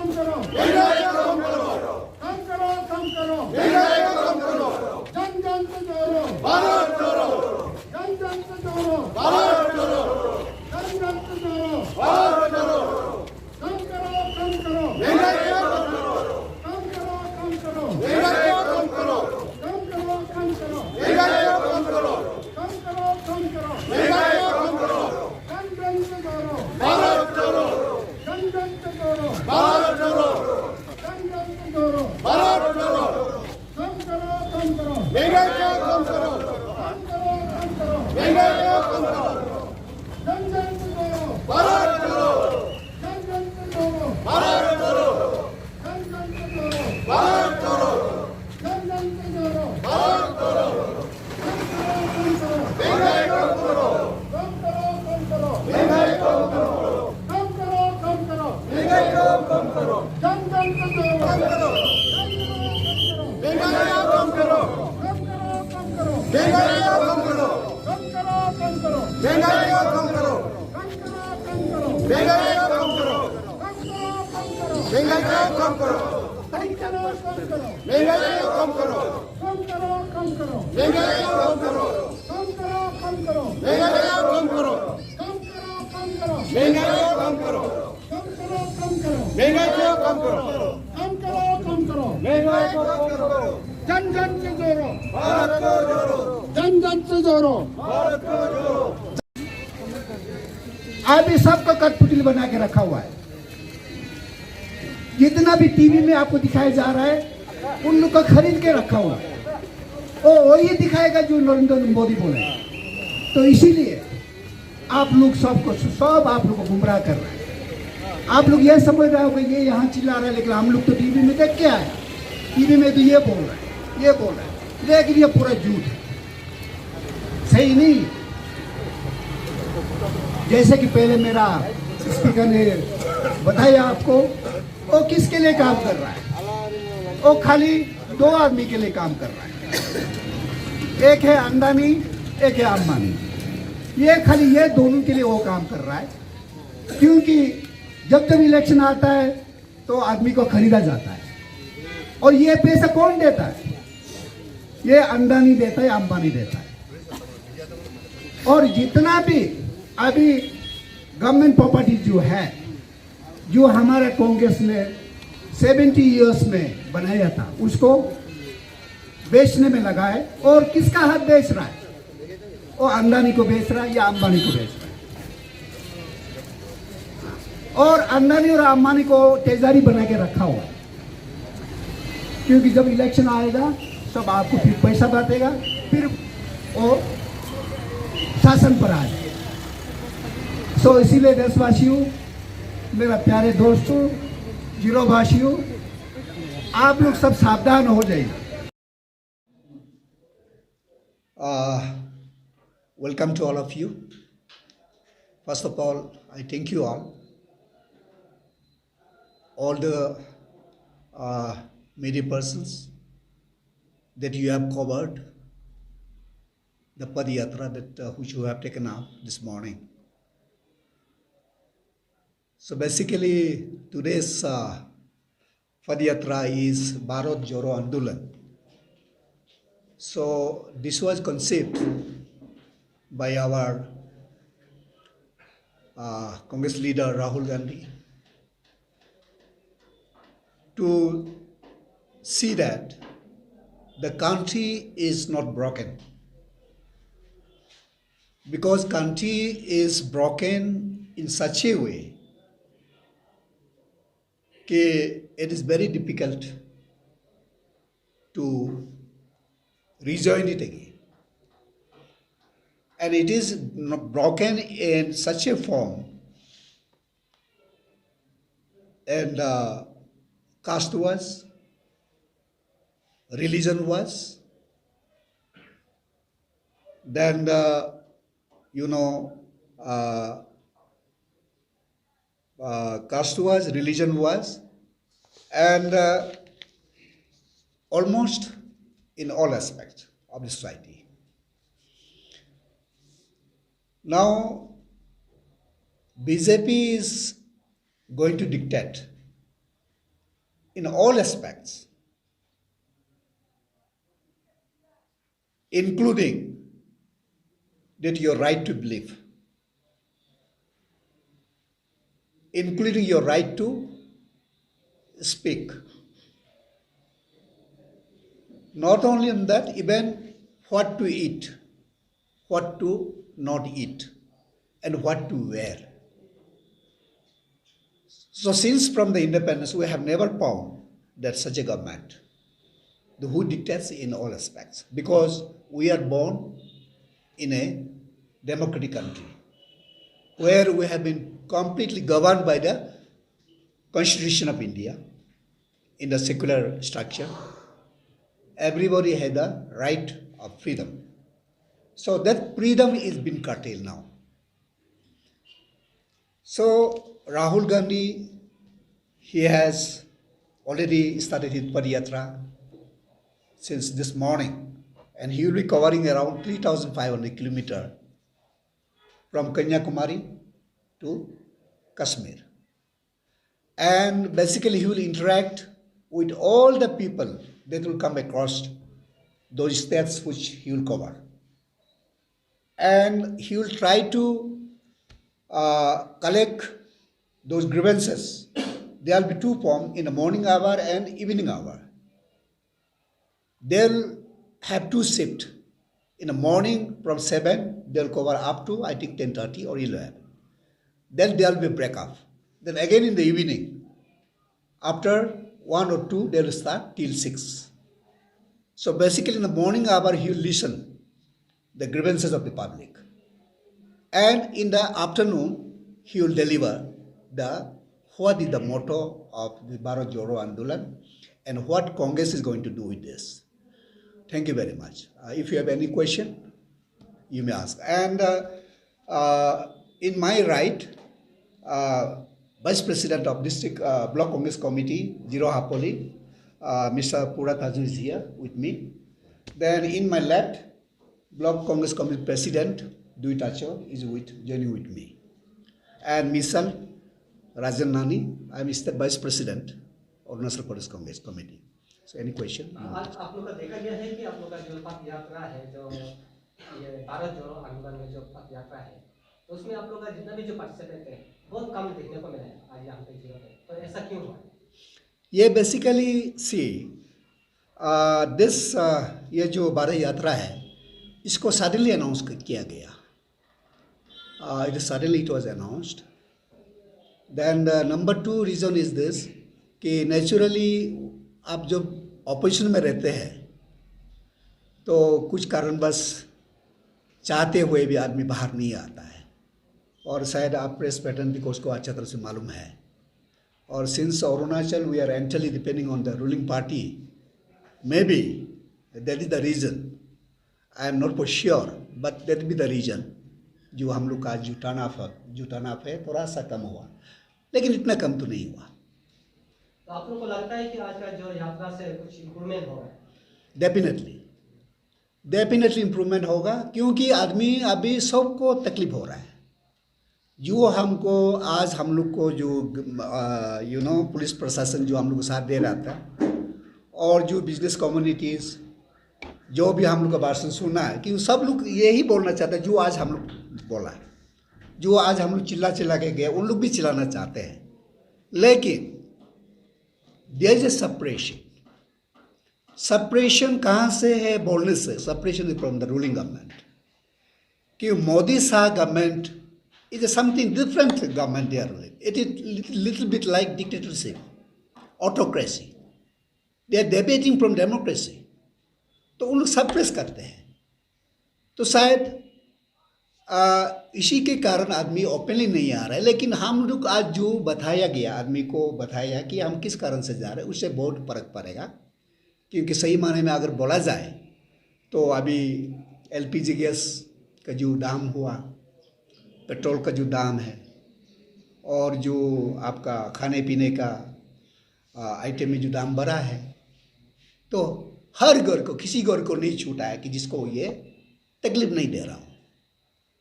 कम करो, कम करो, कम करो, जन जन से जोड़ो, जन जन से जोड़ो, जन जन से जोड़ो, कम करो, कम करो, कम करो, कम करो, कम करो, कम करो, कम करो, कम करो, कम करो, जन जन से जोड़ो, जन जन से जोड़ो, जन जन से जोड़ो, कम करो, कम करो, कम करो, कम करो, जन जन से जोड़ो, जन जन से जोड़ो, जन जन से जोड़ो, जन जन से जोड़ो, कम करो, कम करो, कम करो, कम करो, कम करो, कम करो, जन जन से जोड़ो, कम करो, कम करो, कम करो, कम करो, कम करो, कम करो, कम करो, कम करो, जन जन से जोड़ो, जन जन से जोड़ो, अभी सबको कठपुतली बना के रखा हुआ है। जितना भी टीवी में आपको दिखाया जा रहा है उन लोग को खरीद के रखा हुआ है। वही दिखाएगा जो नरेंद्र मोदी बोले। तो इसीलिए आप लोग सब आप लोग को गुमराह कर रहे हैं। आप लोग ये समझ रहे हो कि ये यहाँ चिल्ला रहा है, लेकिन हम लोग तो टीवी में देख के आए। टीवी में तो ये बोल रहा है, ये बोल रहा है, लेकिन ये पूरा झूठ है, सही नहीं। जैसे कि पहले मेरा स्पीकर ने बताया आपको, वो किसके लिए काम कर रहा है? वो खाली दो आदमी के लिए काम कर रहा है, एक है अंडानी, एक है अंबानी। ये खाली ये दोनों के लिए वो काम कर रहा है, क्योंकि जब जब इलेक्शन आता है तो आदमी को खरीदा जाता है। और ये पैसा कौन देता है? ये अंडानी देता है, अंबानी देता है। और जितना भी अभी गवर्नमेंट प्रॉपर्टी जो है, जो हमारे कांग्रेस ने 70 इयर्स में बनाया था, उसको बेचने में लगा है। और किसका हाथ बेच रहा है? वो अंडानी को बेच रहा है या अंबानी को बेच रहा है? और अंडानी और अंबानी को तेजारी बना के रखा हुआ है, क्योंकि जब इलेक्शन आएगा सब आपको फिर पैसा बांटेगा, फिर वो शासन पर आ जाएगा। सो इसीलिए देशवासियों, मेरा प्यारे दोस्तों, जीरो भाषियों, आप लोग सब सावधान हो जाइए। Welcome to all of you. First of all, I thank you all the media persons that you have covered the Padayatra that which you have taken up this morning. So basically, today's Padayatra is Bharat Jodo Andolan. So this was conceived by our Congress leader Rahul Gandhi to see that the country is not broken, because country is broken in such a way that it is very difficult to rejoin it again. And it is broken in such a form, and caste was, religion was, then caste was, religion was, and almost in all aspects of the society. Now, BJP is going to dictate in all aspects, including that your right to believe, including your right to speak. Not only in that, even what to eat, what to not eat, and what to wear. So since from the independence, we have never found that such a government who dictates in all aspects, because we are born in a democratic country where we have been completely governed by the Constitution of India in the secular structure. Everybody had the right of freedom. So that freedom is being curtailed now. So Rahul Gandhi, he has already started his Padayatra since this morning, and he will be covering around 3,500 kilometers from Kanyakumari to Kashmir. And basically he will interact with all the people that will come across those states which he will cover. And he will try to collect those grievances. There will be two forms, in the morning hour and evening hour. They'll have two shifts. In the morning from 7, they'll cover up to, I think, 10:30 or 11. Then there'll be a break-up. Then again in the evening, after 1 or 2, they'll start till 6. So basically in the morning hour, he'll listen the grievances of the public. And in the afternoon, he will deliver what is the motto of the Bharat Jodo Andolan and what Congress is going to do with this. Thank you very much. If you have any question, you may ask. And in my right, Vice President of District Block Congress Committee, Zero Hapoli, Mr. Purat Haju is here with me. Then in my left, Block Congress Committee President, Dui Tacho, is joining with me. And Misal Rajan Nani, I am State Vice President of Arunachal Pradesh Congress Committee. So any question? आज आप लोग का देखा गया है कि आप लोग का जो पथ यात्रा है, जो ये भारत जोड़ो आंदोलन में जो पथ यात्रा है, तो उसमें आप लोग का जितना भी जो पार्टिसिपेंट है बहुत कम देखने को मिला है आज यहाँ पे जिलों पे, तो ऐसा क्यों हुआ? ये बेसिकली ये जो भारत यात्रा है, इसको सडनली अनाउंस किया गया. It was announced. Then number 2 reason is this कि नेचुरली आप जब ऑपोजिशन में रहते हैं तो कुछ कारणवश चाहते हुए भी आदमी बाहर नहीं आता है, और शायद आप प्रेस पैटर्न भी उसको अच्छा तरह से मालूम है. और since Arunachal we are entirely depending on the ruling party, maybe that is the reason. I am not for sure, but that be the reason जो हम लोग का जुटाना है थोड़ा सा कम हुआ, लेकिन इतना कम तो नहीं हुआ. तो आप लोगों को लगता है कि आज का जो यात्रा से कुछ इम्प्रूवमेंट होगा? डेफिनेटली इम्प्रूवमेंट होगा, क्योंकि आदमी अभी सबको तकलीफ हो रहा है. जो हमको आज हम लोग को जो पुलिस प्रशासन जो हम लोग को साथ दे रहा था, और जो बिजनेस कम्युनिटीज़ जो भी हम लोग का भाषण सुना है, कि सब लोग यही बोलना चाहते हैं जो आज हम लोग बोला है. जो आज हम लोग चिल्ला के गए, उन लोग भी चिल्लाना चाहते हैं. लेकिन देयर इज ए सेपरेशन कहाँ से है बोलने से? Separation is from the ruling government. कि Modi Shah government is something different government they are ruling. It is little bit like dictatorship, autocracy. They are deviating from democracy. तो उन लोग सप्रेस करते हैं. तो शायद इसी के कारण आदमी ओपनली नहीं आ रहा है. लेकिन हम लोग आज जो बताया गया, आदमी को बताया कि हम किस कारण से जा रहे हैं, उससे बहुत फर्क पड़ेगा. क्योंकि सही माने में अगर बोला जाए तो अभी LPG गैस का जो दाम हुआ, पेट्रोल का जो दाम है, और जो आपका खाने पीने का आइटम में जो दाम बढ़ा है, तो हर घर को, किसी घर को नहीं छूटा है कि जिसको ये तकलीफ नहीं दे रहा हूँ.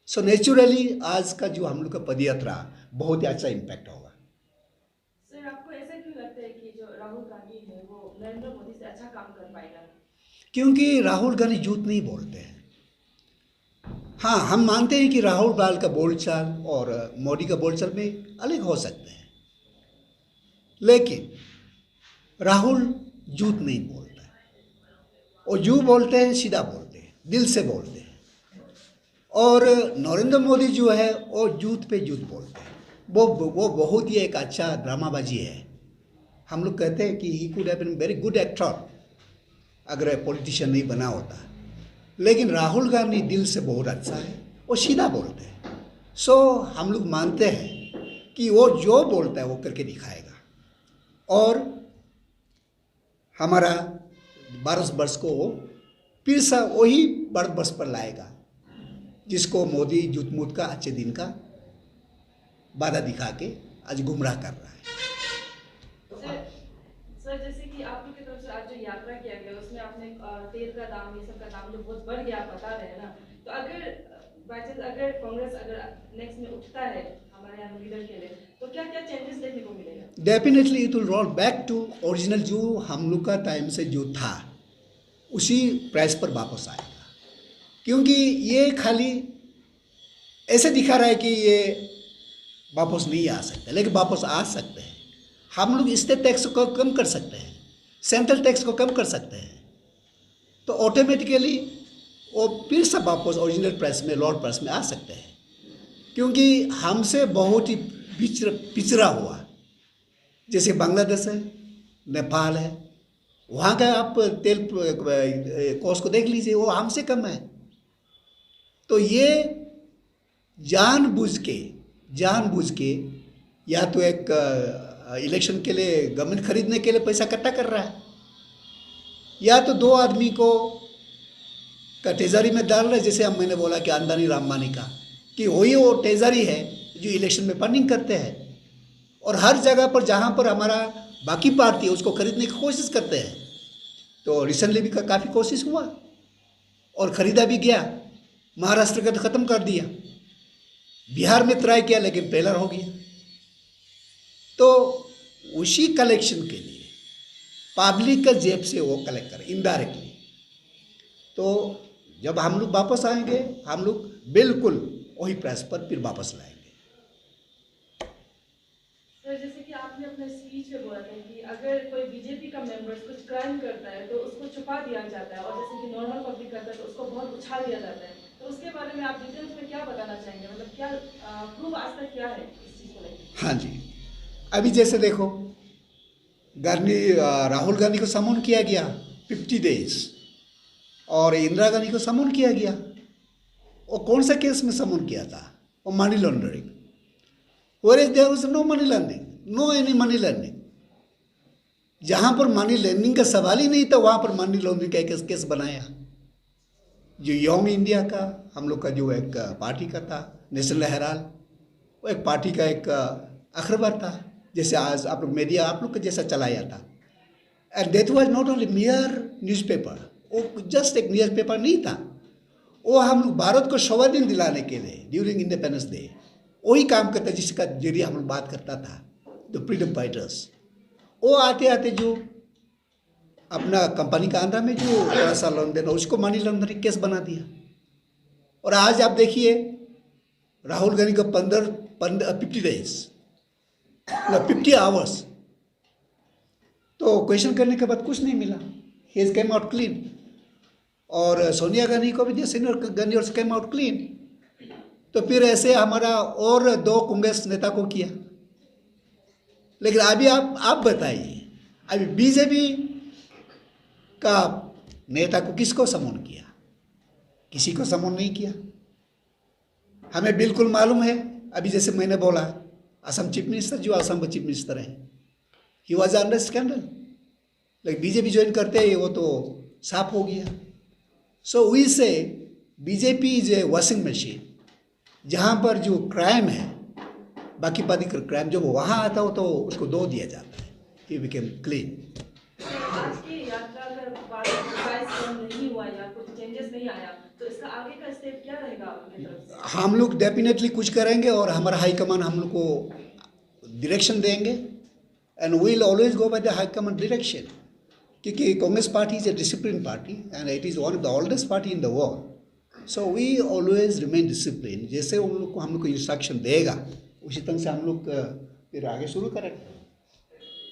सो नेचुरली आज का जो हम लोग का पदयात्रा बहुत ही अच्छा इम्पैक्ट होगा. सर, आपको ऐसा क्यों लगता है कि जो राहुल गांधी है वो नरेंद्र मोदी से अच्छा काम कर पाएगा? क्योंकि राहुल गांधी झूठ नहीं बोलते हैं। हाँ, हम मानते हैं कि राहुल गांधी का बोलचाल और मोदी का बोलचाल में अलग हो सकते हैं, लेकिन राहुल झूठ नहीं बोलता है। वो जो बोलते हैं सीधा बोलते हैं, दिल से बोलते हैं। और नरेंद्र मोदी जो है वो झूठ पे झूठ बोलते हैं। वो बहुत ही एक अच्छा ड्रामाबाजी है। हम लोग कहते हैं कि he could have been very good actor अगर पॉलिटिशियन नहीं बना होता। लेकिन राहुल गांधी दिल से बहुत अच्छा है, वो सीधा बोलते हैं। सो हम लोग मानते हैं कि वो जो बोलता है वो करके दिखाएगा और हमारा भारतवर्ष को फिर से वही भारतवर्ष पर लाएगा जिसको मोदी झूठ मूठ का अच्छे दिन का वादा दिखा के आज गुमराह कर रहा है। सर, जैसे कि आप लोग की तरफ से आज जो यात्रा किया गया उसमें आपने तेल का दाम, ये सब का दाम जो बहुत बढ़ गया, आप बता रहे हैं ना, तो अगर बाईचांस अगर कांग्रेस अगर नेक्स्ट में उठता है हमारे यहाँ लीडर के लिए, तो क्या क्या चेंजेस देखने को मिलेगा? Definitely it will roll back to original जो हम लोग का टाइम से जो था उसी प्राइस पर वापस आएगा। क्योंकि ये खाली ऐसे दिखा रहा है कि ये वापस नहीं आ सकते, लेकिन वापस आ सकते हैं। हम लोग स्टेट टैक्स को कम कर सकते हैं, सेंट्रल टैक्स को कम कर सकते हैं, तो ऑटोमेटिकली वो फिर से वापस ओरिजिनल प्राइस में, लोअर प्राइस में आ सकते हैं। क्योंकि हमसे बहुत ही पिछड़ा हुआ, जैसे बांग्लादेश है, नेपाल है, वहाँ का आप तेल कॉस्ट को देख लीजिए, वो हमसे कम है। तो ये जानबूझ के या तो एक इलेक्शन के लिए गवर्नमेंट खरीदने के लिए पैसा इकट्ठा कर रहा है, या तो दो आदमी को ट्रेजरी में डाल रहा है, जैसे हम मैंने बोला कि अंदानी रामबानी का, कि वही वो ट्रेजरी है जो इलेक्शन में फंडिंग करते हैं और हर जगह पर जहाँ पर हमारा बाकी पार्टी है उसको खरीदने की कोशिश करते हैं। तो रिसेंटली भी काफ़ी कोशिश हुआ और ख़रीदा भी गया। महाराष्ट्र का तो ख़त्म कर दिया, बिहार में ट्राई किया लेकिन फेलर हो गया। तो उसी कलेक्शन के लिए पब्लिक का जेब से वो कलेक्ट करें इनडायरेक्टली। तो जब हम लोग वापस आएंगे, हम लोग बिल्कुल वही प्राइस पर फिर वापस लाएंगे। सर, जैसे कि आपने अपने स्पीच में बोला था कि अगर कोई बीजेपी का मेंबर्स कुछ क्राइम करता है तो उसको छुपा दिया जाता है, और जैसे कि नॉर्मल पब्लिक करता है तो उसको बहुत उछाल दिया जाता है, तो उसके बारे में आप डिटेल्स में क्या बताना चाहेंगे? मतलब क्या प्रूफ आज तक क्या है इस चीज़ को लेकर? हाँ जी, अभी जैसे देखो राहुल गांधी को समन किया गया 50 डेज और इंदिरा गांधी को समन किया गया। वो कौन सा केस में समन किया था? वो money laundering. Where there was no money laundering, no any money laundering. जहाँ पर मनी लॉन्ड्रिंग का सवाल ही नहीं था वहाँ पर मनी लॉन्ड्रिंग का केस बनाया। जो यंग इंडिया का हम लोग का जो एक पार्टी का था, नेशनल हेराल्ड, वो एक पार्टी का एक अखबार था, जैसे आज आप लोग मीडिया आप लोग का जैसा चलाया था। And that was not only मियर newspaper, वो जस्ट एक न्यूज़पेपर नहीं था, वो हम लोग भारत को स्वाधीन दिलाने के लिए ड्यूरिंग इंडिपेंडेंस डे वही काम करता, जिसका जरिए हम लोग बात करता था, द फ्रीडम फाइटर्स। वो आते आते जो अपना कंपनी का अंदर में जो थोड़ा सा लोन देना उसको मनी लॉन्ड्रिंग केस बना दिया। और आज आप देखिए राहुल गांधी को 50 डेज 50 आवर्स तो क्वेश्चन करने के बाद कुछ नहीं मिला, he is came out clean. और सोनिया गांधी को भी दिया, सोनिया गांधी और केम आउट क्लीन। तो फिर ऐसे हमारा और 2 कांग्रेस नेता को किया। लेकिन अभी आप बताइए, अभी बीजेपी का नेता को किसको समन किया? किसी को समन नहीं किया। हमें बिल्कुल मालूम है, अभी जैसे मैंने बोला असम चीफ मिनिस्टर, जो असम का चीफ मिनिस्टर है, ही वॉज अंडर स्कैंडल, लेकिन बीजेपी ज्वाइन करते ही वो तो साफ हो गया। सो वी से BJP is a washing machine, जहाँ पर जो क्राइम है, बाकी पार्टी का क्राइम जो वहाँ आता हो तो उसको दो दिया जाता है, ही बिकेम क्लीन। आज की यात्रा अगर प्राइस कम नहीं हुआ या कुछ चेंजेस नहीं आया तो इसका आगे का स्टेप क्या रहेगा आपकी तरफ से? हम लोग डेफिनेटली कुछ करेंगे और हमारा हाईकमान हम लोग को डायरेक्शन देंगे and we'll always go by the high command direction. क्योंकि Congress party is a discipline party and it is one of the oldest party in the world. So we always remain discipline. जैसे उन लोग को हम लोग को instruction देगा उसी तरह से हम लोग फिर आगे शुरू करेंगे.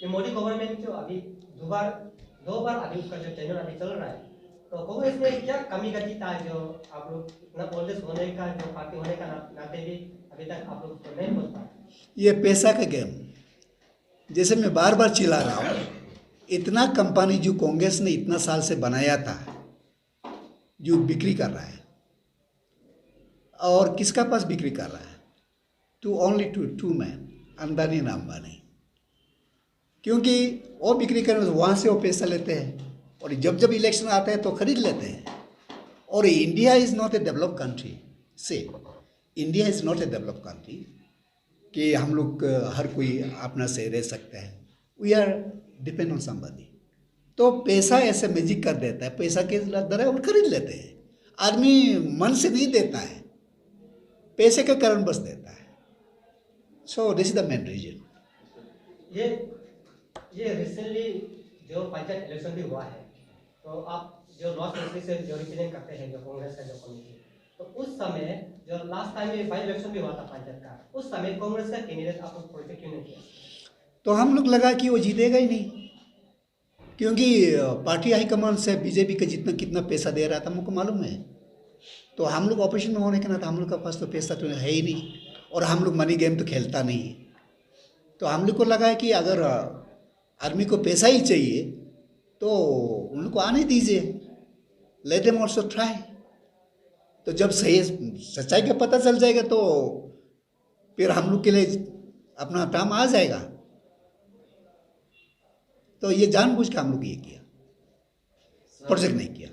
ये मोदी गवर्नमेंट जो अभी दो बार अभी उसका जो टेन्योर अभी चल रहा है, तो कांग्रेस में क्या कमी गति था जो आप लोग इतना ओल्डेस्ट होने का जो पार्टी होने का नाते भी अभी तक आप लोग उसको नहीं बोल पाए? ये पैसा का गेम. जैसे मैं बार बार चिल्ला रहा हूँ, इतना कंपनी जो कांग्रेस ने इतना साल से बनाया था जो बिक्री कर रहा है, और किसका पास बिक्री कर रहा है? Only two man, Ambani and Ambani. क्योंकि वो बिक्री करने से वहाँ से वो पैसा लेते हैं और जब जब इलेक्शन आता है तो खरीद लेते हैं. और India is not a developed country. Say India is not a developed country कि हम लोग हर कोई अपना से रह सकते हैं. We are depend on somebody. तो पैसा ऐसे मैजिक कर देता है, पैसा के दर है और खरीद लेते हैं. आदमी मन से नहीं देता है, पैसे के कारण बस देता है. So this is the main reason. ये रिसेंटली जो पंचायत इलेक्शन भी हुआ है, तो आप जो लॉस एंजलिस से जो रिप्रेजेंट करते हैं जो कांग्रेस का जो कमेटी, तो उस समय जो लास्ट टाइम ये बाई इलेक्शन भी हुआ था पंचायत का, उस समय कांग्रेस का कैंडिडेट आप लोग प्रोटेक्ट क्यों नहीं किया? तो हम लोग लगा कि वो जीतेगा ही नहीं, क्योंकि पार्टी हाईकमान से बीजेपी का जितना कितना पैसा दे रहा था हमको मालूम है. तो हम लोग ऑपोजिशन में होने के नाते हम लोग के पास तो पैसा तो है ही नहीं, और हम लोग मनी गेम तो खेलता नहीं. तो हम लोग को लगा है कि अगर आदमी को पैसा ही चाहिए तो उन लोग को आने दीजिए, लेट देम ऑल्सो ट्राई. तो जब सही सच्चाई का पता चल जाएगा तो फिर हम लोग के लिए अपना टाइम आ जाएगा. तो ये जानबूझ के हम लोग ये किया, प्रोजेक्ट नहीं किया.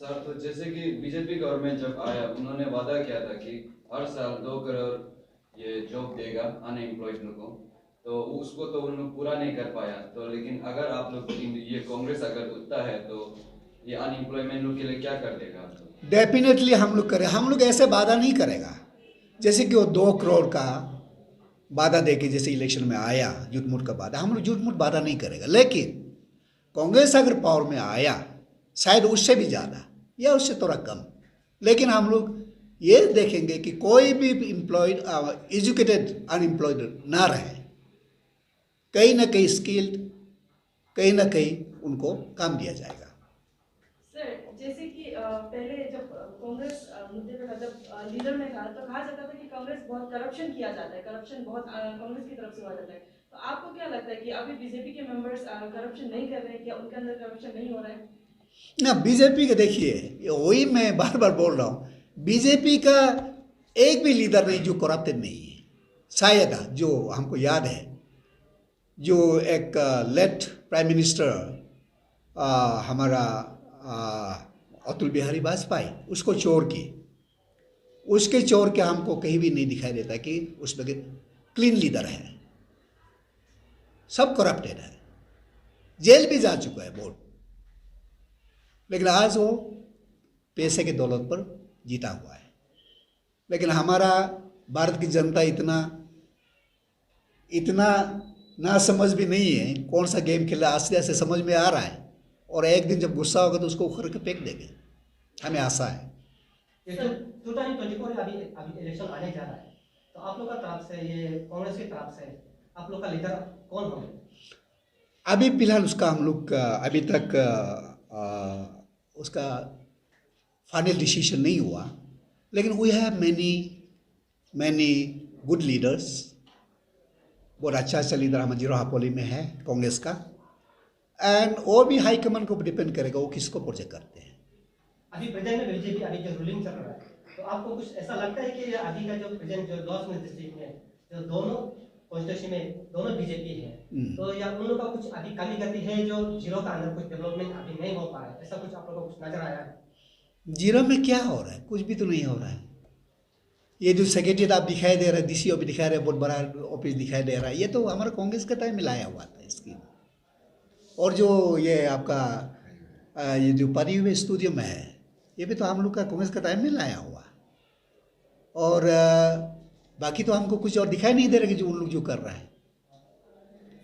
सर, तो जैसे कि बीजेपी गवर्नमेंट जब आया उन्होंने वादा किया था कि हर साल 2 करोड़ ये जॉब देगा अनएम्प्लॉयड लोगों को, तो उसको तो उन लोग पूरा नहीं कर पाया. तो लेकिन अगर आप लोग ये कांग्रेस अगर उठता है तो ये अनएम्प्लॉयमेंट लोग के लिए क्या कर देगा? डेफिनेटली हम लोग करें. हम लोग ऐसे वादा नहीं करेगा जैसे कि वो 2 करोड़ का वादा दे के जैसे इलेक्शन में आया झूठ मूठ का वादा. हम लोग झूठ मूठ वादा नहीं करेगा. लेकिन कांग्रेस अगर पावर में आया शायद उससे भी ज़्यादा या उससे थोड़ा कम, लेकिन हम लोग ये देखेंगे कि कोई भी एम्प्लॉयड एजुकेटेड अनएम्प्लॉयड ना रहे. कहीं ना कहीं स्किल्ड, कहीं ना कहीं उनको काम दिया जाएगा. सर, जैसे कि पहले जब कांग्रेस मुद्दे पे जब लीडर में था तो कहा जाता था कि कांग्रेस बहुत करप्शन किया जाता है, करप्शन बहुत कांग्रेस की तरफ से हुआ जाता है. तो आपको क्या लगता है कि अभी बीजेपी के मेंबर्स करप्शन नहीं कर रहे हैं, क्या उनके अंदर करप्शन नहीं हो रहा है? ना, बीजेपी के देखिए, वही मैं बार बार बोल रहा हूँ, बीजेपी का एक भी लीडर नहीं जो करप्टेड नहीं है. शायद जो हमको याद है, जो एक लेट प्राइम मिनिस्टर हमारा अतुल बिहारी वाजपेयी, उसको छोड़ के हमको कहीं भी नहीं दिखाई देता कि उसमें क्लीन लीडर है. सब करप्टेड है, जेल भी जा चुका है बहुत, लेकिन आज वो पैसे के दौलत पर जीता हुआ है. लेकिन हमारा भारत की जनता इतना ना समझ भी नहीं है कौन सा गेम खेला. आस्ते आस्ते समझ में आ रहा है, और एक दिन जब गुस्सा होगा तो उसको उखड़ के फेंक देंगे, हमें आशा है. ये जो 2024 अभी इलेक्शन आने जा रहा है, तो आप लोग का तरफ से, ये कांग्रेस की तरफ से आप लोग का लीडर कौन होंगे? अभी फिलहाल उसका हम लोग अभी तक उसका फाइनल डिसीजन नहीं हुआ, लेकिन we have many good leaders. बहुत अच्छा लीडर हमारे जीरो हापोली में है कांग्रेस का, एंड वो भी हाई कमांड को डिपेंड करेगा वो किसको प्रोजेक्ट करते हैं. अभी प्रेजेंट में बीजेपी अभी जो रूलिंग चल रहा है, तो आपको कुछ ऐसा लगता है कि अभी का जो प्रेजेंट जो लॉस में डिस्ट्रिक्ट में जो दोनों कॉन्स्टिट्यूंसी में दोनों बीजेपी है, तो या उन लोग का कुछ अभी कमी गति है जो जीरो का अंदर कुछ डेवलपमेंट अभी नहीं हो पा रहा है, ऐसा कुछ आप लोग को कुछ नजर आया है? जीरो में क्या हो रहा है? कुछ भी तो नहीं हो रहा है. ये जो सेक्रेटरीट आप दिखाई दे रहा है, डीसी ऑफिस दिखाई रहा है, बहुत बड़ा ऑफिस दिखाई दे रहा है, ये तो हमारा कांग्रेस का टाइम में लाया हुआ था स्कीम. और जो ये आपका ये जो परी हुए स्टूडियो में है, ये भी तो हम लोग का कांग्रेस का टाइम में लाया हुआ. और बाकी तो हमको कुछ और दिखाई नहीं दे रहा कि जो उन लोग जो कर रहा है.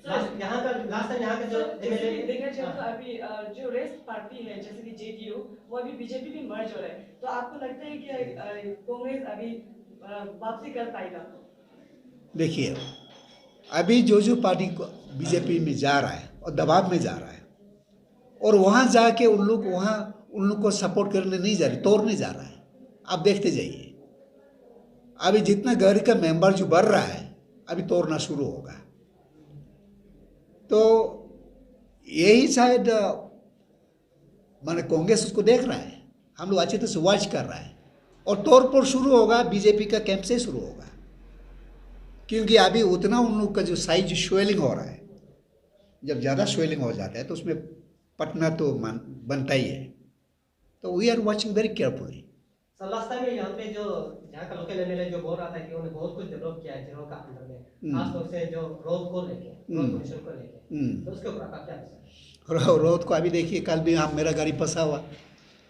यहाँ का लास्ट टाइम यहाँ का जो जैसे कि देखा जाए तो हाँ। अभी जो रेस्ट पार्टी है जैसे कि जेडीयू वो अभी बीजेपी में मर्ज हो रहा है, तो आपको लगता है कि कांग्रेस अभी वापसी कर पाएगा? देखिए, अभी जो पार्टी बीजेपी में जा रहा है और दबाव में जा रहा है, और वहाँ जाके उन लोग को सपोर्ट करने नहीं जा रहे, तोड़ने जा रहा है। आप देखते जाइए, अभी जितना घर का मेंबर जो बढ़ रहा है अभी तोड़ना शुरू होगा। तो यही शायद माने कांग्रेस उसको देख रहा है, हम लोग अच्छी तरह से वॉच कर रहा है, और तोड़ शुरू होगा बीजेपी का कैंप से शुरू होगा, क्योंकि अभी उतना उन लोग का जो साइज स्वेलिंग हो रहा है, जब ज़्यादा स्वेलिंग हो जाता है तो उसमें पटना तो बनता ही है। तो we are watching very carefully. Sir last time यहाँ पे जो यहाँ का लोकल एमएलए जो बोल रहा था कि उन्होंने बहुत कुछ डेवलप किया है जिलों का अंदर में, खासतौर से जो रोड को लेके, रोड पोल्यूशन को लेके, तो उसके ऊपर आपका क्या विचार है? रोड को अभी देखिए, कल भी हम मेरा गाड़ी फंसा हुआ,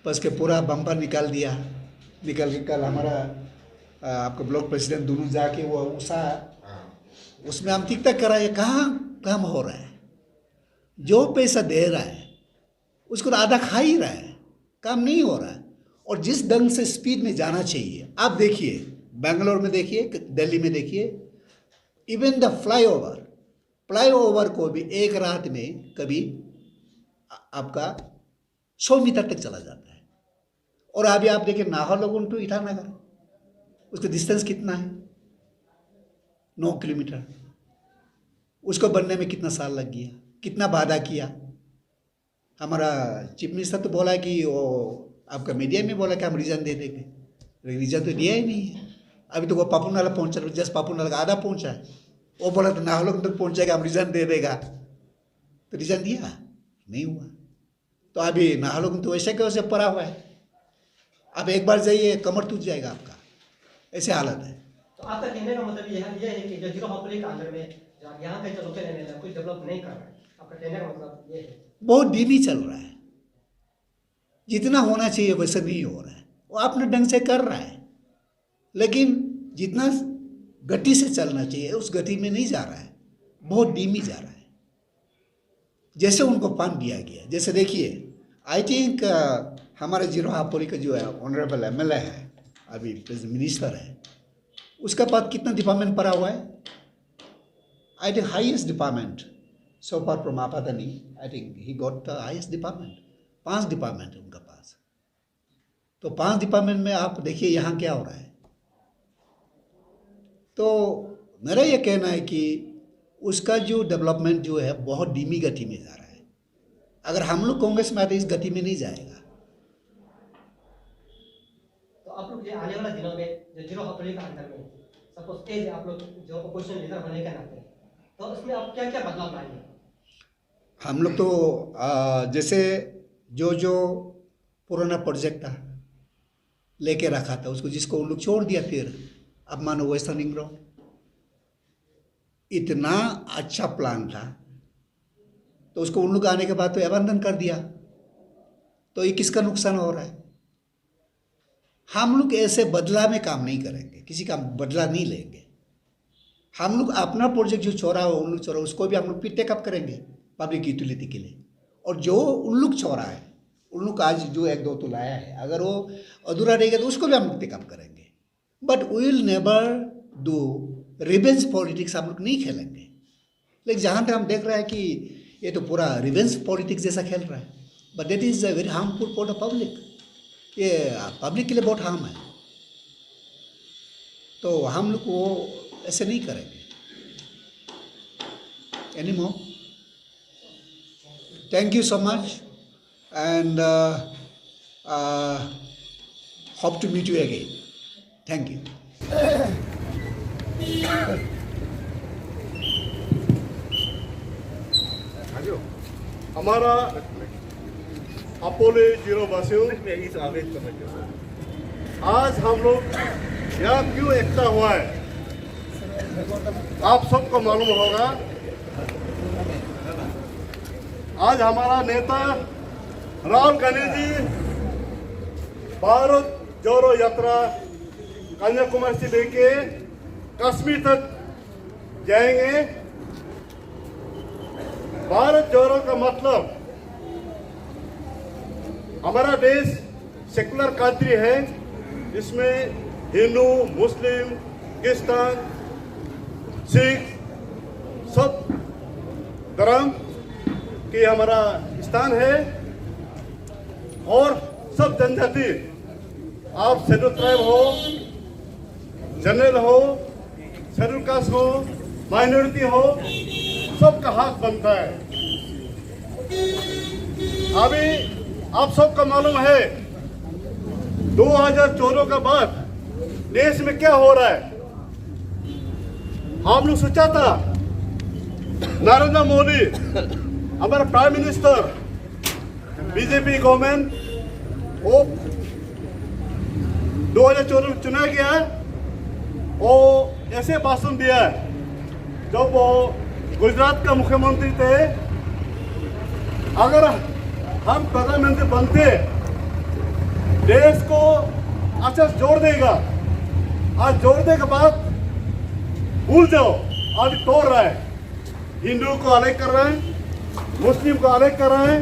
फंस के पूरा बम्पर निकाल के कल हमारा आपका ब्लॉक प्रेसिडेंट दोनों जाके वो उसमें हम ठीक ठाक कराए। कहाँ काम हो रहा है? जो पैसा दे रहा है उसको तो आधा खा ही रहा है, काम नहीं हो रहा है। और जिस ढंग से स्पीड में जाना चाहिए, आप देखिए बेंगलोर में देखिए, दिल्ली में देखिए, इवन द फ्लाईओवर को भी एक रात में कभी आपका 100 मीटर तक चला जाता है। और अभी आप देखिए नाहरलगुन टू ईटानगर, उसका डिस्टेंस कितना है? 9 किलोमीटर। उसको बनने में कितना साल लग गया, कितना वादा किया। हमारा चीफ मिनिस्टर तो बोला कि वो आपका मीडिया में बोला कि हम रीजन दे देंगे, रीजन तो दिया ही नहीं है। अभी तो वो पापुनाला पहुंचा, जस्ट पापुनाला का आधा पहुंचा है। वो बोला तो नाहरलगुन तक पहुंचेगा, हम रीजन दे देगा, तो रीजन दिया नहीं हुआ। तो अभी नाहरलगुन तो वैसे के वैसे पड़ा हुआ है। अब एक बार जाइए कमर टूट जाएगा आपका, ऐसे हालत है। तो आपका कहने का मतलब यह है कि जो जीरो हॉपली का अंदर में जो यहाँ का जो लोकल एमएलए कुछ डेवलप नहीं कर रहा है, आपका कहने का मतलब ये है? बहुत धीमी चल रहा है, जितना होना चाहिए वैसा नहीं हो रहा है। वो अपने ढंग से कर रहा है, लेकिन जितना गति से चलना चाहिए उस गति में नहीं जा रहा है, बहुत धीमी जा रहा है। जैसे उनको फंड दिया गया, जैसे देखिए आई थिंक हमारे जीरो हापोली का जो है ऑनरेबल एमएलए है, अभी प्रेसिडेंट मिनिस्टर है, उसका पास कितना डिपार्टमेंट पड़ा हुआ है? I think highest department so far from Apadani, I think he got the highest department. 5 department है उनका पास। तो 5 डिपार्टमेंट में आप देखिए यहाँ क्या हो रहा है। तो मेरा ये कहना है कि उसका जो डेवलपमेंट जो है बहुत धीमी गति में जा रहा है। अगर हम लोग कांग्रेस में आते इस गति में नहीं जाएगा। तो आप लोग ये आने वाला दिनों में जो जीरो हॉपली का अंदर में सपोज एज आप लोग जो अपोजिशन लीडर होने के नाते, तो उसमें आप क्या क्या बदलाव लाएंगे? हम लोग तो जैसे जो पुराना प्रोजेक्ट था लेके रखा था उसको, जिसको उन लोग छोड़ दिया, फिर अब मानो वेस्टर्न रिंग रोड इतना अच्छा प्लान था तो उसको उन लोग आने के बाद तो अबंधन कर दिया। तो ये किसका नुकसान हो रहा है? हम लोग ऐसे बदला में काम नहीं करेंगे, किसी का बदला नहीं लेंगे। हम लोग अपना प्रोजेक्ट जो छोड़ा हो उन लोग छोड़ा, उसको भी हम लोग टेकअप करेंगे पब्लिक यूटिलिटी के लिए। और जो उन लोग छोड़ा है, उन लोग आज जो 1-2 तो लाया है, अगर वो अधूरा रहेगा तो उसको भी हम लोग टेकअप करेंगे। But we will never do revenge politics, हम लोग नहीं खेलेंगे। लेकिन जहाँ तक हम देख रहे हैं कि ये तो पूरा रिवेंज पॉलिटिक्स जैसा खेल रहा है, but that is very harmful for the public. ये पब्लिक के लिए बहुत हार्म है। तो हम लोग वो ऐसे नहीं करेंगे any more. Thank you so much and hope to meet you again. Thank you. हमारा अपोलो जीरो वासियों, आज हम लोग यहाँ क्यों एकता हुआ है आप सबको मालूम होगा। आज हमारा नेता राहुल गांधी जी भारत जोड़ो यात्रा कन्याकुमारी से लेके कश्मीर तक जाएंगे। भारत जोड़ो का मतलब हमारा देश सेकुलर कंट्री है, इसमें हिंदू, मुस्लिम, क्रिश्चियन, सिख सब धर्म की हमारा स्थान है और सब जनजाति, आप शेड्यूल ट्राइब हो, जनरल हो, शेड्यूल कास्ट हो, माइनॉरिटी हो, सबका हक बनता है। अभी आप सबका मालूम है 2014 का बाद देश में क्या हो रहा है। हम लोग सोचा था नरेंद्र मोदी हमारा प्राइम मिनिस्टर, बीजेपी गवर्नमेंट वो 2014 में चुना गया है, वो ऐसे भाषण दिया है जब वो गुजरात का मुख्यमंत्री थे। अगर हम प्रधानमंत्री बनते देश को अच्छा जोड़ देगा, आज जोड़ने के बाद भूल जाओ, आज तोड़ रहा है, हिंदू को अलग कर रहा है, मुस्लिम को अलग कर रहा है,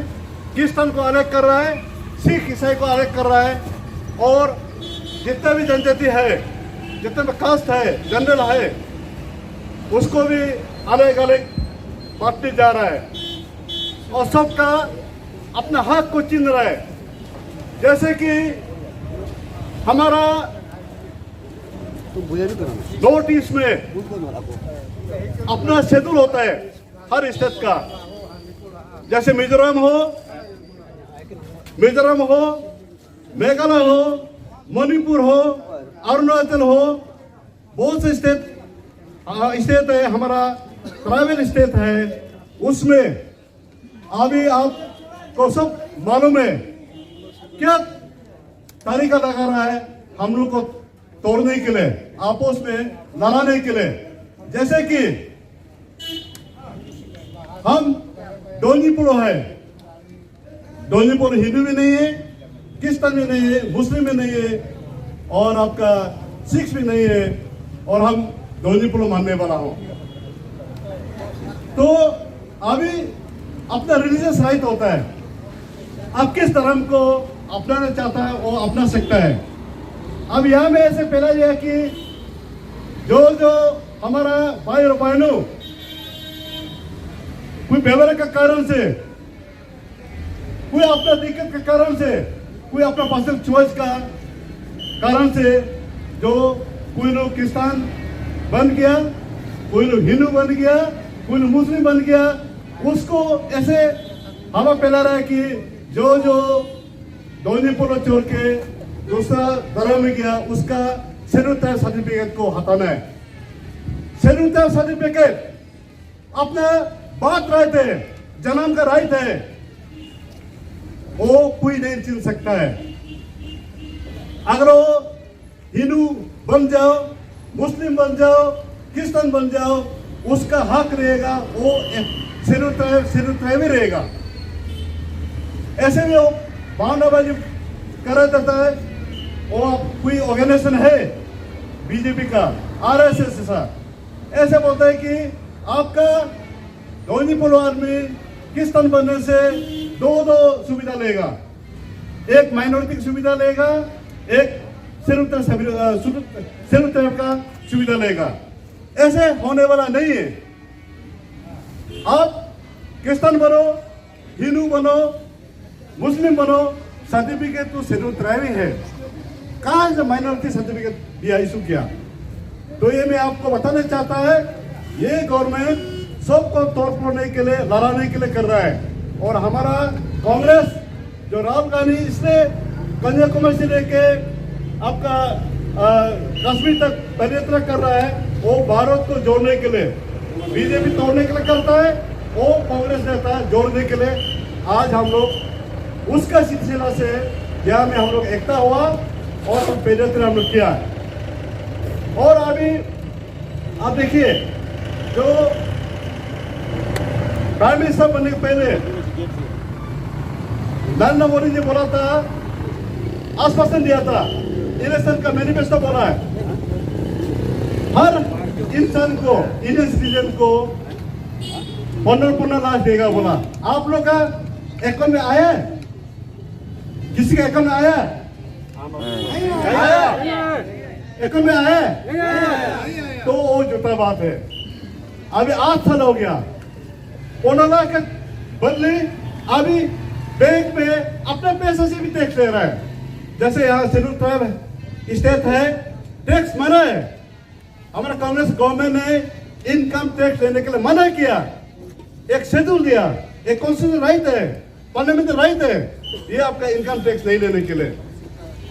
क्रिश्चियन को अलग कर रहा है, सिख ईसाई को अलग कर रहा है, और जितने भी जनजाति है, जितने भी कास्ट है, जनरल है, उसको भी अलग अलग बांटने जा रहा है और सबका अपना हक को छीन रहा है। जैसे कि हमारा नॉर्थ ईस्ट में अपना शेड्यूल होता है हर स्टेट का, जैसे मिजोरम हो, मेघालय हो, मणिपुर हो, अरुणाचल हो, बहुत से स्टेट है, हमारा ट्राइबल स्टेट है। उसमें अभी आपको सब मालूम है क्या तरीका लगा रहा है हम लोग को तोड़ने के लिए, आपस में लड़ाने के लिए। जैसे कि हम डोनीपुर है, डोनीपुर हिंदू भी नहीं है, क्रिश्चियन भी नहीं है, मुस्लिम भी नहीं है, और आपका सिख भी नहीं है, और हम डोनीपुर मानने वाला हूं। तो अभी अपना रिलीजियस राइट होता है, आप किस धर्म को अपनाना चाहता है वो अपना सकता है। अब यहाँ में ऐसे पहला यह है कि जो हमारा भाई और बहनों कोई व्यवहार का कारण से, कोई अपना दिक्कत के कारण से, कोई अपना पर्सनल चॉइस का कारण से, जो कोई लोग क्रिश्चियन बन गया, कोई लोग हिंदू बन गया, कोई लोग मुस्लिम बन गया, उसको ऐसे हवा फैला रहा है कि जो डोनीपुर छोड़ के दूसरा धर्म में गया, उसका शेड्यूल ट्राइब सर्टिफिकेट को हटाना है। शेड्यूल ट्राइब सर्टिफिकेट अपना बात राइट है, जन्म का राइट है, वो कोई नहीं छीन सकता है। अगर वो हिंदू बन जाओ, मुस्लिम बन जाओ, क्रिश्चियन बन जाओ, उसका हक रहेगा, वो शेड्यूल ट्राइब ही रहेगा। ऐसे में वो बहानाबाजी करा जाता है। वो कोई ऑर्गेनाइजेशन है बीजेपी का, आरएसएस ऐसा ऐसे बोलता है कि आपका डोनीपुर आदमी क्रिश्चियन बनने से दो सुविधा लेगा, एक माइनॉरिटी की सुविधा लेगा, एक शेड्यूल ट्राइब का सुविधा लेगा। ऐसे होने वाला नहीं है। आप क्रिश्चियन बनो, हिंदू बनो, मुस्लिम बनो, सर्टिफिकेट तो शेड्यूल ट्राइब ही है। कहाँ से माइनॉरिटी सर्टिफिकेट दिया, इशू किया? तो ये मैं आपको बताना चाहता है, ये गवर्नमेंट सबको तोड़ फोड़ने के लिए, लड़ाने के लिए कर रहा है। और हमारा कांग्रेस जो राहुल गांधी, इसने कन्याकुमारी से लेके आपका कश्मीर तक पदयात्रा कर रहा है, वो भारत को जोड़ने के लिए, बीजेपी तोड़ने के लिए करता है, वो कांग्रेस नेता जोड़ने के लिए। आज हम लोग उसका सिलसिला से यहाँ में हम लोग एकता हुआ और पदयात्रा हम लोग किया है। और अभी आप देखिए, जो प्राइम मिनिस्टर बनने के पहले नरेंद्र मोदी जी बोला था, आश्वासन दिया था, इलेक्शन का मैनिफेस्टो बोला है, हर इंसान को, इंडियन सिटीजन को 15 लाख देगा बोला। आप लोग का अकाउंट में आया है? किसी के अकाउंट में आया है? अकाउंट में आया है? तो वो झूठा बात है। अभी 8 साल हो गया, 15 लाख के बदले अभी बैंक में अपने पैसे से भी टैक्स ले रहा है। जैसे यहाँ शेड्यूल ट्राइब स्टेट है, टैक्स मना है। हमारा कांग्रेस गवर्नमेंट ने इनकम टैक्स लेने के लिए मना किया, एक शेड्यूल दिया, एक कॉन्स्टिट्यूशनल राइट है, पार्लियामेंट्री राइट है ये आपका इनकम टैक्स नहीं लेने के लिए।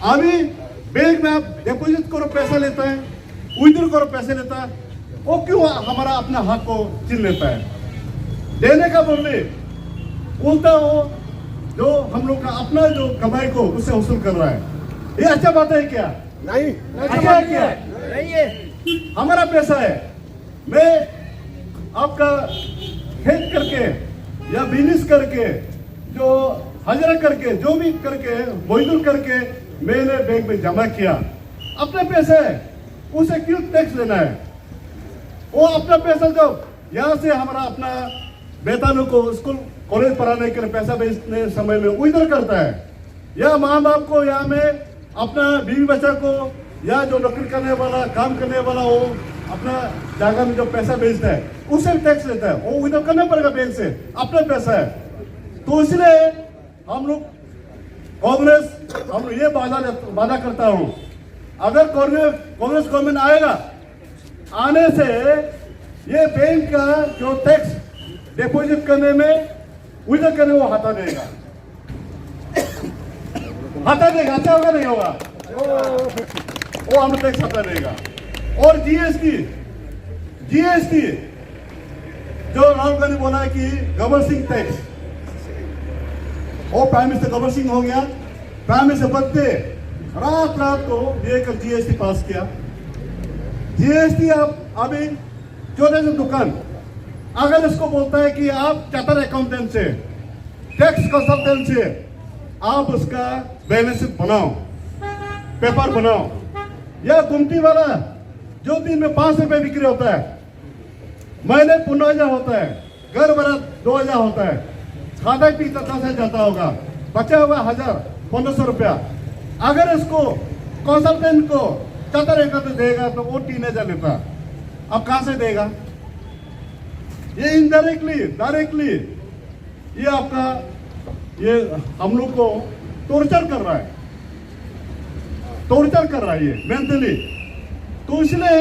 अभी बैंक में आप डिपॉजिट करो पैसा लेता है, विड्रॉ करो पैसे लेता है, वो क्यों हमारा अपना हक को छीन लेता है? देने का बदले उल्टा वो जो हम लोग का अपना जो कमाई को उससे वसूल कर रहा है। ये अच्छा बात है क्या? नहीं, अच्छा है क्या? नहीं है। हमारा पैसा है, मैं आपका खेत करके या बिजनेस करके जो हजरा करके जो भी करके मजदूर करके मैंने बैंक में जमा किया, अपना पैसा है, उसे क्यों टैक्स लेना है? वो अपना पैसा जो यहाँ से हमारा अपना बेटानों को स्कूल कॉलेज पढ़ाने के लिए पैसा भेजने समय में विड्रॉ करता है, या माँ बाप को या में अपना बीवी बच्चा को या जो नौकरी करने वाला काम करने वाला वो अपना जगह में जो पैसा भेजता है उसे टैक्स लेता है, वो विड्रॉ करना पड़ेगा बैंक से, अपना पैसा है। तो इसलिए हम लोग कांग्रेस हम ये वादा करता हूँ, अगर कांग्रेस गवर्नमेंट आएगा, आने से ये बैंक का जो टैक्स डिपॉजिट करने में विड्रॉ करने वो हटा देगा, अच्छा होगा नहीं होगा? वो हम टैक्स हटा देगा। और जीएसटी जो राहुल गांधी बोला है कि गबर सिंह टैक्स, वो प्राइम मिनिस्टर गबर सिंह हो गया, प्राइम मिनिस्टर बनते रात को लेकर जीएसटी पास किया। जीएसटी आप अभी छोटे से दुकान अगर इसको बोलता है कि आप चार्टर अकाउंटेंट से, टैक्स कंसल्टेंट से आप उसका बैलेंस शीट बनाओ, पेपर बनाओ, या गुमटी वाला जो दिन में 5 रुपए बिक्री होता है, महीने 15,000 होता है, घर भरा 2,000 होता है, खाता पीता 10,000 जाता होगा, बचा हुआ 1,000-1,500 रुपया। अगर इसको कंसल्टेंट को चार्टर अकाउंटेंट देगा तो वो 3,000 लेता, अब कहां से देगा? ये डायरेक्टली ये आपका ये हम लोग को टॉर्चर कर रहा है ये मेंटली। तो इसलिए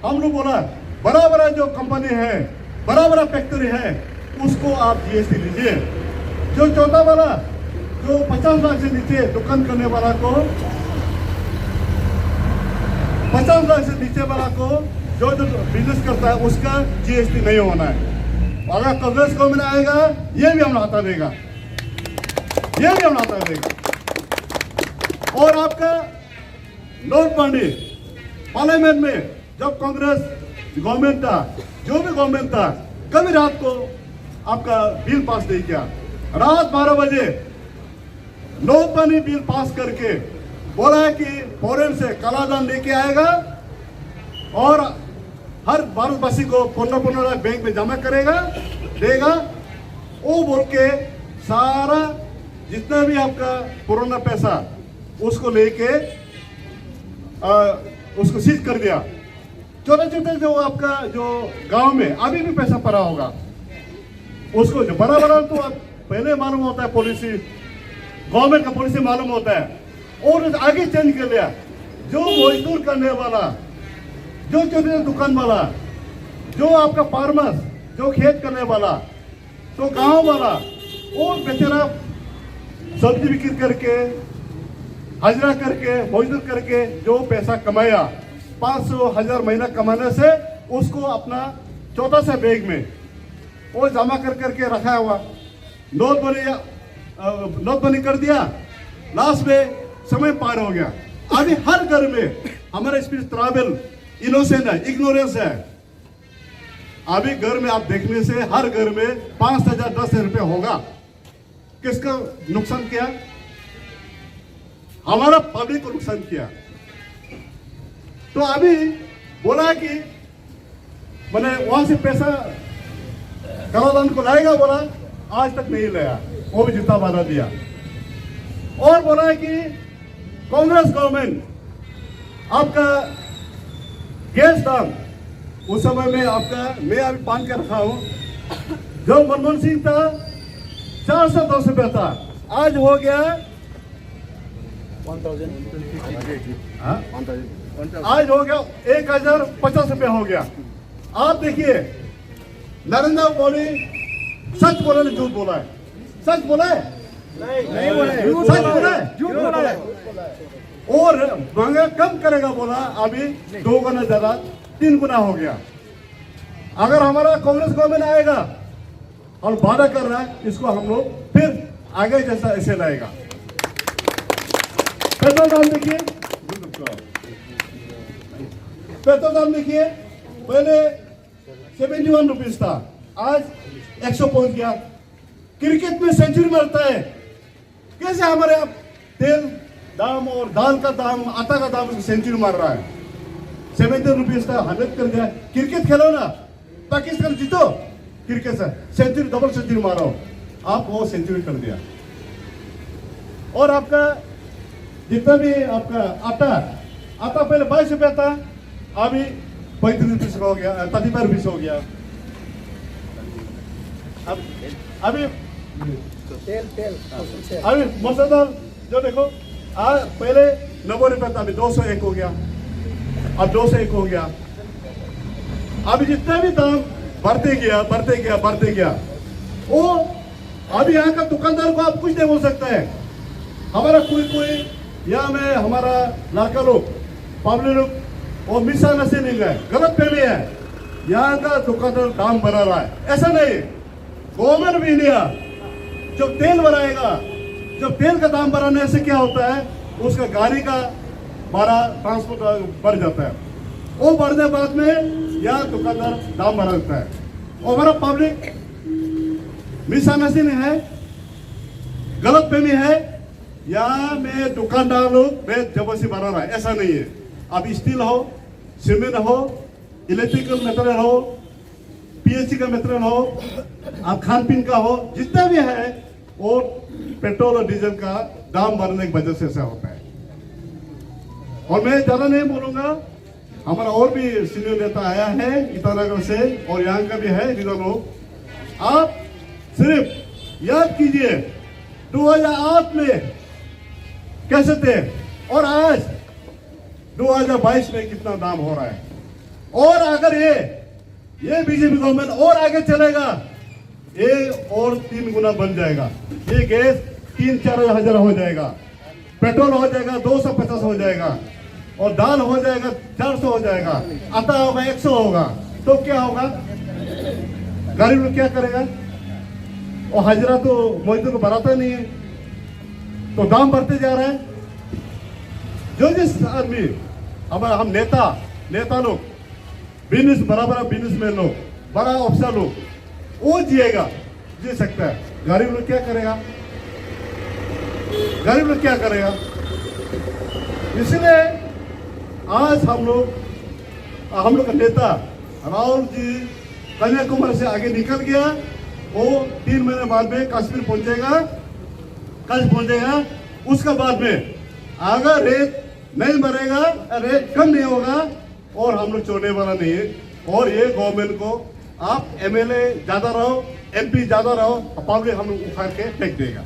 हम लोग बोला बड़ा जो कंपनी है, बड़ा फैक्ट्री है, उसको आप जीएसटी लीजिए। जो छोटा वाला जो 50 लाख से नीचे दुकान करने वाला को, 50 लाख से नीचे वाला को जो बिजनेस करता है उसका जीएसटी नहीं होना है। अगर कांग्रेस गवर्नमेंट आएगा ये भी हम हटा देगा, और आपका नोटबंदी पार्लियामेंट में जब कांग्रेस गवर्नमेंट था, जो भी गवर्नमेंट था, कभी रात को आपका बिल पास नहीं किया। रात 12 बजे नोटबंदी बिल पास करके बोला है कि फॉरेन से कालाधन लेके आएगा और हर भारतवासी को 15 लाख बैंक में जमा देगा। वो बोल के सारा जितना भी आपका पुराना पैसा उसको लेके उसको सीज कर दिया। छोटे जो आपका जो गांव में अभी भी पैसा पड़ा होगा उसको, जो बड़ा तो पहले मालूम होता है, पॉलिसी गवर्नमेंट का पॉलिसी मालूम होता है, और आगे चेंज कर लिया। जो मजदूर करने वाला, जो छोटे दुकान वाला, जो आपका फार्मर्स, जो खेत करने वाला, तो गांव वाला, वो बेचारा सब्जी बिक्री करके, हजरा करके, मजदूर करके जो पैसा कमाया, 500-1000 महीना कमाने से उसको अपना छोटा सा बैग में वो जमा करके रखा हुआ, नोटबंदी कर दिया, लास्ट में समय पार हो गया। अभी हर घर में हमारा स्पीच ट्रैवल इनोसेंट है, इग्नोरेंस है। अभी घर में आप देखने से हर घर में 5,000-10,000 रुपये होगा। किसका नुकसान किया? हमारा पब्लिक को नुकसान किया। तो अभी बोला कि मैंने वहां से पैसा कराधान को लाएगा बोला, आज तक नहीं लाया, वो भी झूठा वादा दिया। और बोला है कि कांग्रेस गवर्नमेंट आपका गैस दाम उस समय में आपका, मैं अभी पान कर रखा हूं, जो मनमोहन सिंह था 410 रुपया था, आज हो गया 1000, आज हो गया 1050 रुपया हो गया। आप देखिए नरेंद्र मोदी सच बोला नहीं झूठ बोला है? सच बोला है? नहीं बोला है। सच बोला है? झूठ बोला है। और महंगा कम करेगा बोला, अभी 2 गुना ज्यादा 3 गुना हो गया। अगर हमारा कांग्रेस गवर्नमेंट आएगा और वादा कर रहा है, इसको हम लोग फिर आगे जैसा ऐसे लाएगा। पेट्रोल दाम देखिए, पेट्रोल दाम देखिए, पहले 71 रुपीज था, आज 100 पहुंच गया। क्रिकेट में सेंचुरी मारता है, कैसे हमारे आप तेल दाम और दाल का दाम, आटा का दाम सेंचुरी मार रहा है। 70 रुपीज था, 100 कर दिया। क्रिकेट खेलो ना, पाकिस्तान जीतो क्रिकेट से, सेंचुरी, डबल सेंचुरी मारो, आप वो सेंचुरी कर दिया। और आपका जितना भी आपका आटा पहले 22 रुपया था, अभी 35 रुपीज हो गया, 35 रुपीज हो गया। अभी मसूर दाल जो देखो, पहले 90 रुपया था, अभी 201 हो गया, अब 201 हो गया। अभी जितना भी दाम बढ़ते गया। वो अभी यहाँ का दुकानदार को आप कुछ नहीं बोल सकते हैं। हमारा कोई यहाँ में हमारा लाका लोग, पब्लिक लोग वो मिसा नशे नहीं गए, गलत फहमी है। यहाँ का दुकानदार दाम बढ़ा रहा है, ऐसा नहीं। गवर्नमेंट ऑफ इंडिया जब तेल बढ़ाएगा, जब तेल का दाम बढ़ाने से क्या होता है, उसका गाड़ी का भाड़ा ट्रांसपोर्ट बढ़ जाता है। वो बढ़ने बाद में यहाँ दुकानदार दाम बढ़ा देता है। और हमारा पब्लिक मिसअंडरस्टैंडिंग नहीं है, गलत फहमी है, यहाँ में दुकानदार लोग जबरदस्ती बढ़ा रहा है, ऐसा नहीं है। अब स्टील हो, सीमेंट हो, इलेक्ट्रिकल मटेरियल हो, पीएचसी का मटेरियल हो, आप खान पीन का हो, जितना भी है वो पेट्रोल और डीजल का दाम बढ़ने की वजह से ऐसा होता है। और मैं ज्यादा नहीं बोलूंगा, हमारा और भी सीनियर नेता आया है ईटानगर से, और यहाँ का भी है लीडर लोग। आप सिर्फ याद कीजिए 2008 में कैसे थे और आज 2022 में कितना दाम हो रहा है। और अगर ये बीजेपी गवर्नमेंट और आगे चलेगा, ये और 3 गुना बन जाएगा। ये गैस 3-4 हजार हो जाएगा, पेट्रोल हो जाएगा 250 हो जाएगा, और दाल हो जाएगा 400 हो जाएगा, आटा होगा 100 होगा। तो क्या होगा, गरीब लोग क्या करेगा? और हाजिरा तो मजदूर को बढ़ाता नहीं है, तो दाम बढ़ते जा रहा है। जो जिस आदमी हमारा, हम नेता लोग, बिजनेस बड़ा बिजनेसमैन लोग, बड़ा अफसर लोग, वो जी सकता है। गरीब लोग क्या करेगा? इसलिए आज हम लोग का नेता राहुल जी कन्याकुमारी से आगे निकल गया। वो 3 महीने बाद में कश्मीर पहुंचेगा। उसके बाद में अगर रेट नहीं बढ़ेगा, रेट कम नहीं होगा, और हम लोग छोड़ने वाला नहीं है। और ये गवर्नमेंट को आप एमएलए ज्यादा रहो, एमपी ज्यादा रहो, पब्लिक हम लोग उखाड़ के फेंक देगा।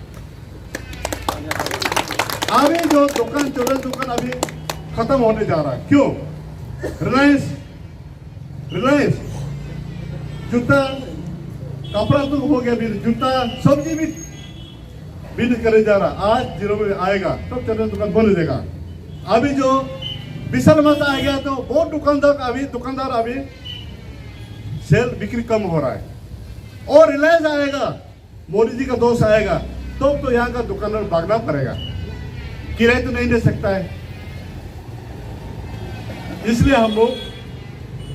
अभी जो दुकान अभी खत्म होने जा रहा है। क्यों? रिलायंस जूता, कपड़ा तो हो गया, जूता, सब्जी भी बिजनेस करे जा रहा। आज 0 में आएगा तब चलने दुकान बन जाएगा। अभी जो विशाल मार्ट आ गया तो बहुत दुकानदार अभी सेल बिक्री कम हो रहा है। और रिलायंस आएगा, मोदी जी का दोस्त आएगा, तो यहाँ का दुकानदार भागना पड़ेगा, किराए तो नहीं दे सकता है। इसलिए हम लोग,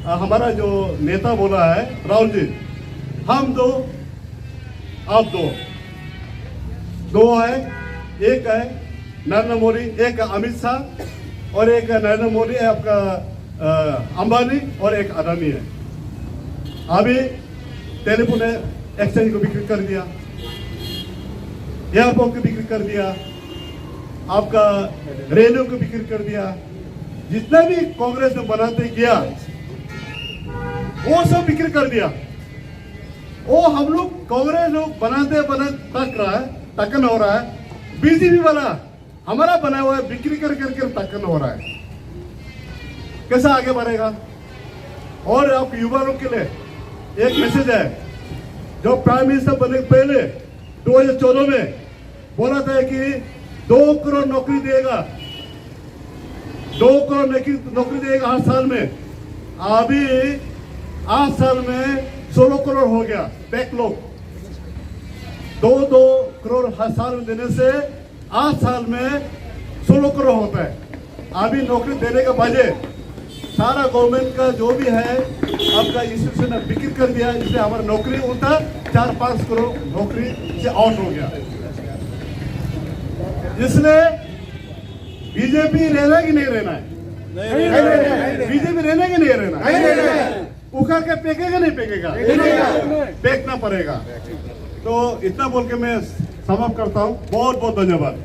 हमारा जो नेता बोला है राहुल जी, हम दो आप दो है, एक है नरेंद्र मोदी, एक है अमित शाह, और एक है नरेंद्र मोदी है आपका अंबानी, और एक अडानी है। अभी टेलीफोन है एक्सचेंज को बिक्री कर दिया, एयरपोर्ट को बिक्री कर दिया, आपका रेलवे को बिक्री कर दिया। जितना भी कांग्रेस ने बनाते किया वो सब बिक्री कर दिया। वो हम लोग कांग्रेस लोग बनाते टक्कन हो रहा है। बीजेपी वाला हमारा बना हुआ है बिक्री कर करके टक्कन हो रहा है। कैसा आगे बढ़ेगा? और आप युवा लोग के लिए एक मैसेज है, जो प्राइम मिनिस्टर बनने के पहले 2014 में बोला था कि 2 करोड़ नौकरी देगा, 2 करोड़ नौकरी देगा हर साल में। अभी 8 साल में 16 करोड़ हो गया बैकलॉग। 2 करोड़ हर साल में देने से 8 साल में 16 करोड़ होता है। अभी नौकरी देने का बजट सारा गवर्नमेंट का जो भी है आपका इंस्टीट्यूशन ने बिक्री कर दिया, इसलिए हमारा नौकरी उल्टा 4-5 करोड़ नौकरी से आउट हो गया। इसलिए बीजेपी रहना कि नहीं रहना है? बीजेपी रहना कि नहीं रहना है? उखाड़ के फेंकेगा नहीं फेंकेगा? फेंकना पड़ेगा। तो इतना बोल के मैं समाप्त करता हूँ। बहुत बहुत धन्यवाद।